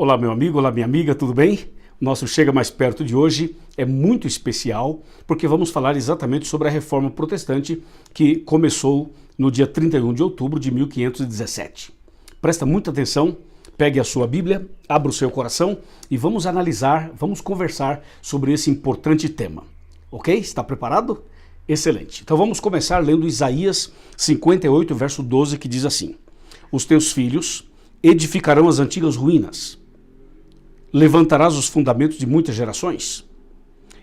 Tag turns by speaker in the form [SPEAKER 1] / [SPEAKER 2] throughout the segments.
[SPEAKER 1] Olá meu amigo, olá minha amiga, tudo bem? O nosso Chega Mais Perto de hoje é muito especial porque vamos falar exatamente sobre a Reforma Protestante que começou no dia 31 de outubro de 1517. Presta muita atenção, pegue a sua Bíblia, abra o seu coração e vamos analisar, vamos conversar sobre esse importante tema. Ok? Está preparado? Excelente. Então vamos começar lendo Isaías 58, verso 12, que diz assim: Os teus filhos edificarão as antigas ruínas, levantarás os fundamentos de muitas gerações,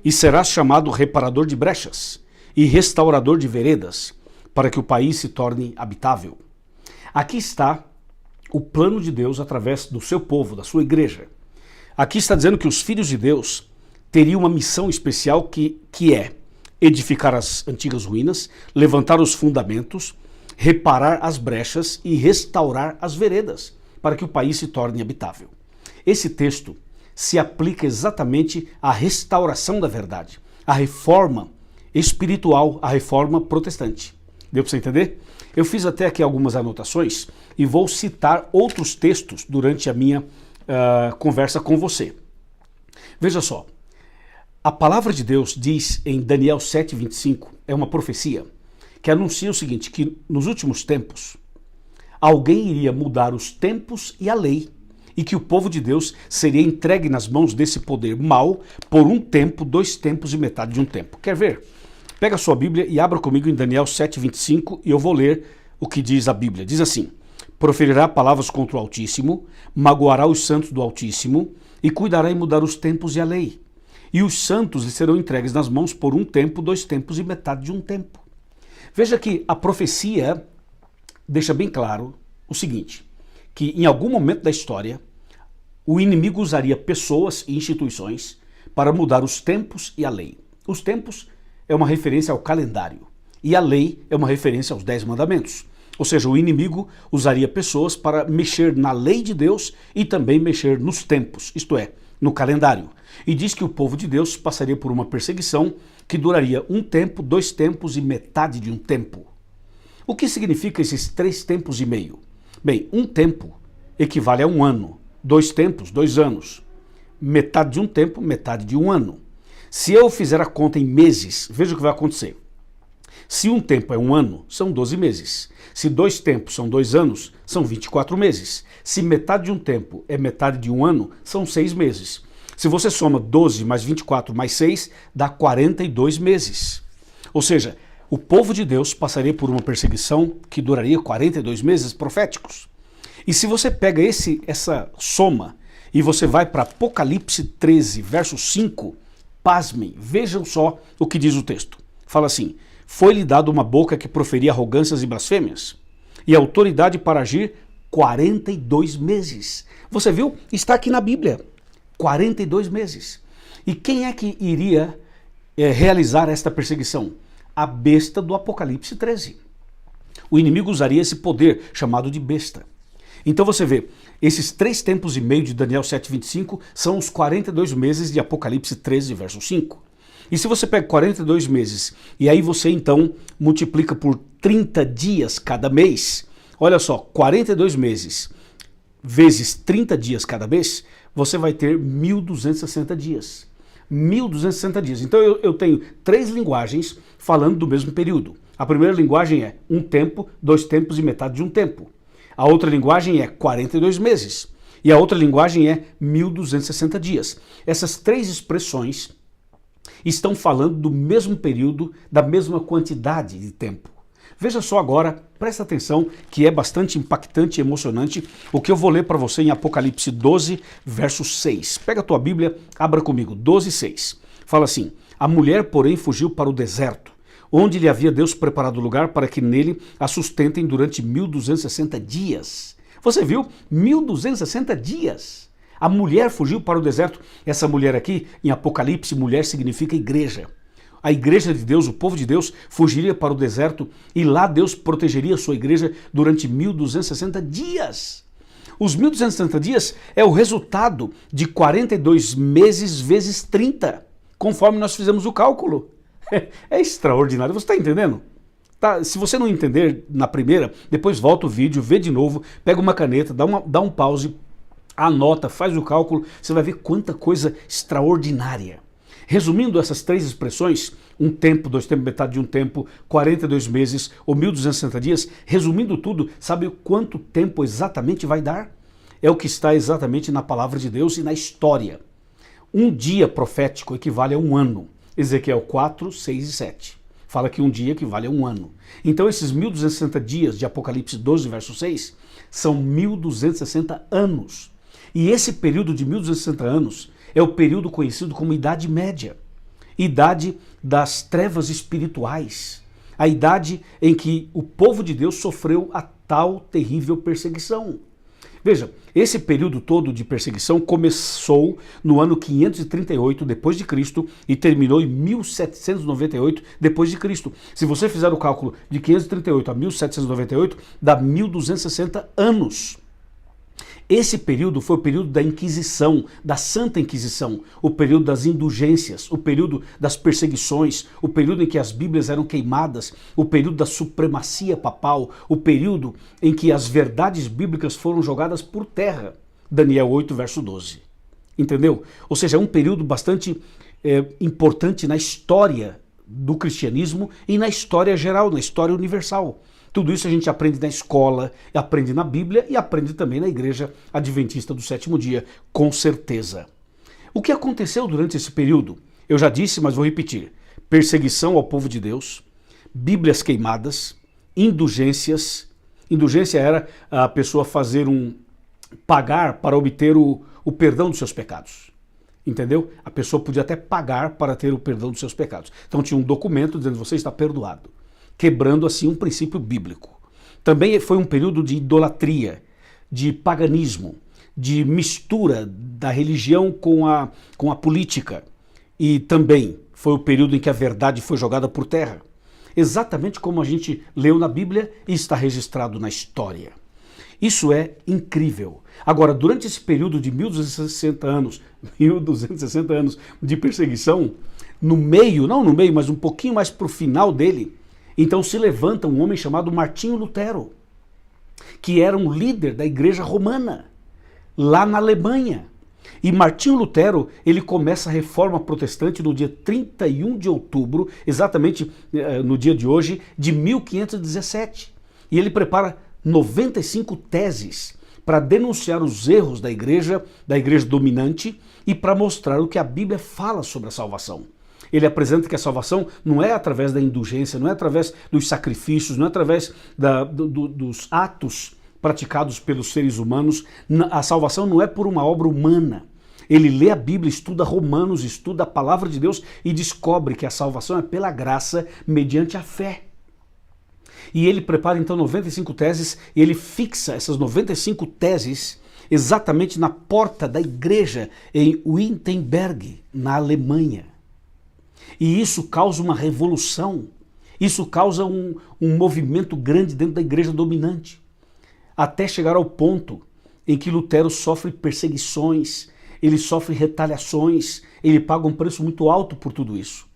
[SPEAKER 1] e serás chamado reparador de brechas e restaurador de veredas, para que o país se torne habitável. Aqui está o plano de Deus através do seu povo, da sua igreja. Aqui está dizendo que os filhos de Deus teriam uma missão especial que é edificar as antigas ruínas, levantar os fundamentos, reparar as brechas e restaurar as veredas, para que o país se torne habitável. Esse texto se aplica exatamente à restauração da verdade, à reforma espiritual, à reforma protestante. Deu para você entender? Eu fiz até aqui algumas anotações e vou citar outros textos durante a minha conversa com você. Veja só, a palavra de Deus diz em Daniel 7,25, é uma profecia, que anuncia o seguinte, que nos últimos tempos, alguém iria mudar os tempos e a lei, e que o povo de Deus seria entregue nas mãos desse poder mau por um tempo, 2 tempos e metade de um tempo. Quer ver? Pega a sua Bíblia e abra comigo em Daniel 7,25 e eu vou ler o que diz a Bíblia. Diz assim: Proferirá palavras contra o Altíssimo, magoará os santos do Altíssimo e cuidará em mudar os tempos e a lei. E os santos lhe serão entregues nas mãos por um tempo, 2 tempos e metade de um tempo. Veja que a profecia deixa bem claro o seguinte, que em algum momento da história, o inimigo usaria pessoas e instituições para mudar os tempos e a lei. Os tempos é uma referência ao calendário e a lei é uma referência aos 10 mandamentos. Ou seja, o inimigo usaria pessoas para mexer na lei de Deus e também mexer nos tempos, isto é, no calendário. E diz que o povo de Deus passaria por uma perseguição que duraria um tempo, 2 tempos e metade de um tempo. O que significa esses 3 tempos e meio? Bem, um tempo equivale a um ano, 2 tempos, 2 anos. Metade de um tempo, metade de um ano. Se eu fizer a conta em meses, veja o que vai acontecer. Se um tempo é um ano, são 12 meses. Se 2 tempos são 2 anos, são 24 meses. Se metade de um tempo é metade de um ano, são 6 meses. Se você soma 12 mais 24 mais 6, dá 42 meses. Ou seja, o povo de Deus passaria por uma perseguição que duraria 42 meses proféticos. E se você pega essa soma e você vai para Apocalipse 13, verso 5, pasmem, vejam só o que diz o texto. Fala assim: Foi-lhe dado uma boca que proferia arrogâncias e blasfêmias, e autoridade para agir 42 meses. Você viu? Está aqui na Bíblia. 42 meses. E quem é que iria realizar esta perseguição? A besta do Apocalipse 13. O inimigo usaria esse poder chamado de besta. Então você vê, esses 3 tempos e meio de Daniel 7,25 são os 42 meses de Apocalipse 13, verso 5. E se você pega 42 meses e aí você então multiplica por 30 dias cada mês, olha só, 42 meses vezes 30 dias cada mês, você vai ter 1.260 dias. 1.260 dias. Então eu tenho 3 linguagens falando do mesmo período. A primeira linguagem é um tempo, 2 tempos e metade de um tempo. A outra linguagem é 42 meses. E a outra linguagem é 1.260 dias. Essas 3 expressões estão falando do mesmo período, da mesma quantidade de tempo. Veja só agora, presta atenção, que é bastante impactante e emocionante o que eu vou ler para você em Apocalipse 12, verso 6. Pega a tua Bíblia, abra comigo, 12, 6. Fala assim: A mulher, porém, fugiu para o deserto, onde lhe havia Deus preparado lugar para que nele a sustentem durante 1.260 dias. Você viu? 1.260 dias. A mulher fugiu para o deserto. Essa mulher aqui, em Apocalipse, mulher significa igreja. A igreja de Deus, o povo de Deus, fugiria para o deserto e lá Deus protegeria a sua igreja durante 1.260 dias. Os 1.260 dias é o resultado de 42 meses vezes 30, conforme nós fizemos o cálculo. É extraordinário, você está entendendo? Tá? Se você não entender na primeira, depois volta o vídeo, vê de novo, pega uma caneta, dá um pause, Anota, faz o cálculo, você vai ver quanta coisa extraordinária. Resumindo essas três expressões, um tempo, dois tempos, metade de um tempo, 42 meses ou 1260 dias, resumindo tudo, sabe quanto tempo exatamente vai dar? É o que está exatamente na palavra de Deus e na história. Um dia profético equivale a um ano. Ezequiel 4, 6 e 7. Fala que um dia equivale a um ano. Então esses 1260 dias de Apocalipse 12, verso 6, são 1260 anos. E esse período de 1260 anos é o período conhecido como Idade Média. Idade das trevas espirituais. A idade em que o povo de Deus sofreu a tal terrível perseguição. Veja, esse período todo de perseguição começou no ano 538 depois de Cristo e terminou em 1798 depois de Cristo. Se você fizer o cálculo de 538 a 1798, dá 1260 anos. Esse período foi o período da Inquisição, da Santa Inquisição, o período das indulgências, o período das perseguições, o período em que as Bíblias eram queimadas, o período da supremacia papal, o período em que as verdades bíblicas foram jogadas por terra. Daniel 8, verso 12. Entendeu? Ou seja, é um período bastante importante na história do cristianismo e na história geral, na história universal. Tudo isso a gente aprende na escola, aprende na Bíblia e aprende também na Igreja Adventista do Sétimo Dia, com certeza. O que aconteceu durante esse período? Eu já disse, mas vou repetir. Perseguição ao povo de Deus, Bíblias queimadas, indulgências. Indulgência era a pessoa pagar para obter o perdão dos seus pecados. Entendeu? A pessoa podia até pagar para ter o perdão dos seus pecados. Então tinha um documento dizendo você está perdoado, quebrando assim um princípio bíblico. Também foi um período de idolatria, de paganismo, de mistura da religião com a política. E também foi o período em que a verdade foi jogada por terra. Exatamente como a gente leu na Bíblia e está registrado na história. Isso é incrível. Agora, durante esse período de 1260 anos de perseguição, no meio, não no meio, mas um pouquinho mais para o final dele, então se levanta um homem chamado Martinho Lutero, que era um líder da igreja romana, lá na Alemanha. E Martinho Lutero, ele começa a reforma protestante no dia 31 de outubro, exatamente no dia de hoje, de 1517. E ele prepara 95 teses para denunciar os erros da igreja dominante e para mostrar o que a Bíblia fala sobre a salvação. Ele apresenta que a salvação não é através da indulgência, não é através dos sacrifícios, não é através dos atos praticados pelos seres humanos. A salvação não é por uma obra humana. Ele lê a Bíblia, estuda Romanos, estuda a palavra de Deus e descobre que a salvação é pela graça mediante a fé. E ele prepara então 95 teses e ele fixa essas 95 teses exatamente na porta da igreja em Wittenberg, na Alemanha. E isso causa uma revolução, isso causa um movimento grande dentro da igreja dominante, até chegar ao ponto em que Lutero sofre perseguições, ele sofre retaliações, ele paga um preço muito alto por tudo isso.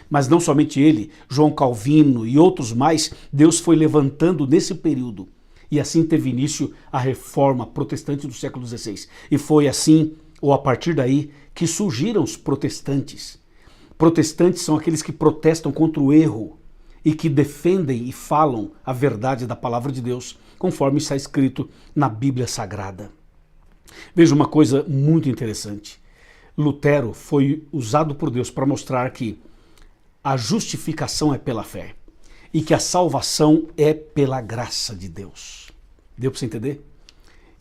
[SPEAKER 1] Mas não somente ele, João Calvino e outros mais, Deus foi levantando nesse período. E assim teve início a reforma protestante do século XVI. E foi assim, ou a partir daí, que surgiram os protestantes. Protestantes são aqueles que protestam contra o erro e que defendem e falam a verdade da palavra de Deus, conforme está escrito na Bíblia Sagrada. Veja uma coisa muito interessante. Lutero foi usado por Deus para mostrar que a justificação é pela fé e que a salvação é pela graça de Deus. Deu para você entender?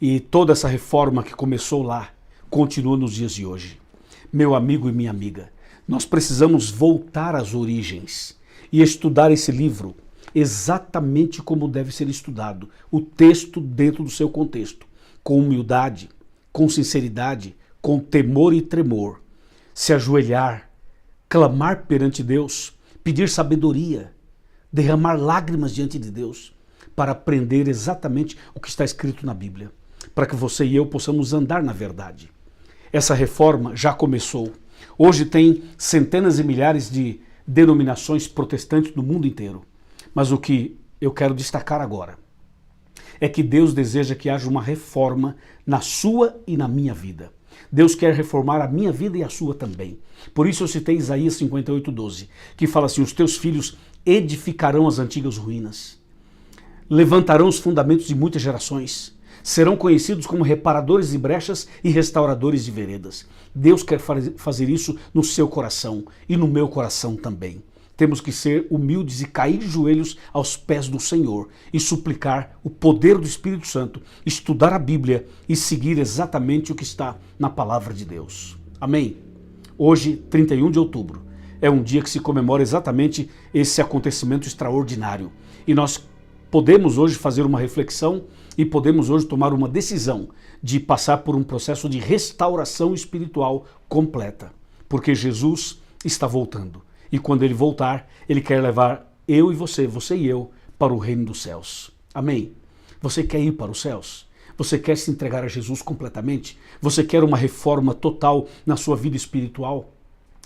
[SPEAKER 1] E toda essa reforma que começou lá continua nos dias de hoje. Meu amigo e minha amiga, nós precisamos voltar às origens e estudar esse livro exatamente como deve ser estudado, o texto dentro do seu contexto, com humildade, com sinceridade, com temor e tremor, se ajoelhar, clamar perante Deus, pedir sabedoria, derramar lágrimas diante de Deus, para aprender exatamente o que está escrito na Bíblia, para que você e eu possamos andar na verdade. Essa reforma já começou. Hoje tem centenas e milhares de denominações protestantes do mundo inteiro. Mas o que eu quero destacar agora, é que Deus deseja que haja uma reforma na sua e na minha vida. Deus quer reformar a minha vida e a sua também. Por isso eu citei Isaías 58:12, que fala assim: os teus filhos edificarão as antigas ruínas, levantarão os fundamentos de muitas gerações, serão conhecidos como reparadores de brechas e restauradores de veredas. Deus quer fazer isso no seu coração e no meu coração também. Temos que ser humildes e cair de joelhos aos pés do Senhor e suplicar o poder do Espírito Santo, estudar a Bíblia e seguir exatamente o que está na palavra de Deus. Amém? Hoje, 31 de outubro, é um dia que se comemora exatamente esse acontecimento extraordinário. E nós podemos hoje fazer uma reflexão e podemos hoje tomar uma decisão de passar por um processo de restauração espiritual completa. Porque Jesus está voltando. E quando ele voltar, ele quer levar eu e você e eu, para o reino dos céus. Amém? Você quer ir para os céus? Você quer se entregar a Jesus completamente? Você quer uma reforma total na sua vida espiritual?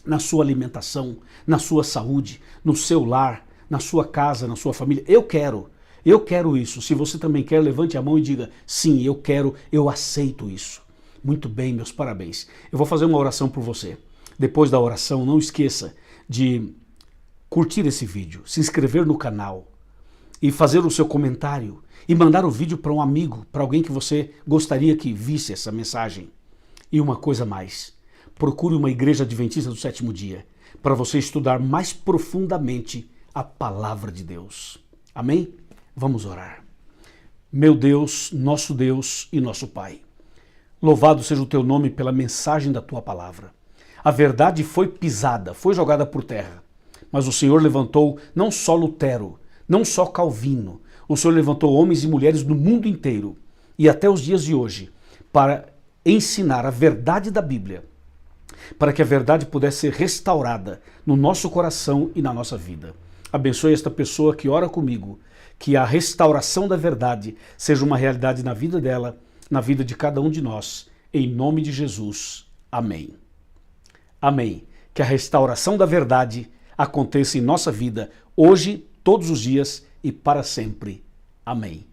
[SPEAKER 1] Na sua alimentação, na sua saúde, no seu lar, na sua casa, na sua família? Eu quero isso. Se você também quer, levante a mão e diga: sim, eu quero, eu aceito isso. Muito bem, meus parabéns. Eu vou fazer uma oração por você. Depois da oração, não esqueça de curtir esse vídeo, se inscrever no canal e fazer o seu comentário e mandar o vídeo para um amigo, para alguém que você gostaria que visse essa mensagem. E uma coisa mais, procure uma igreja adventista do sétimo dia para você estudar mais profundamente a palavra de Deus. Amém? Vamos orar. Meu Deus, nosso Deus e nosso Pai, louvado seja o teu nome pela mensagem da tua palavra. A verdade foi pisada, foi jogada por terra, mas o Senhor levantou não só Lutero, não só Calvino, o Senhor levantou homens e mulheres do mundo inteiro e até os dias de hoje para ensinar a verdade da Bíblia, para que a verdade pudesse ser restaurada no nosso coração e na nossa vida. Abençoe esta pessoa que ora comigo, que a restauração da verdade seja uma realidade na vida dela, na vida de cada um de nós, em nome de Jesus. Amém. Amém. Que a restauração da verdade aconteça em nossa vida, hoje, todos os dias e para sempre. Amém.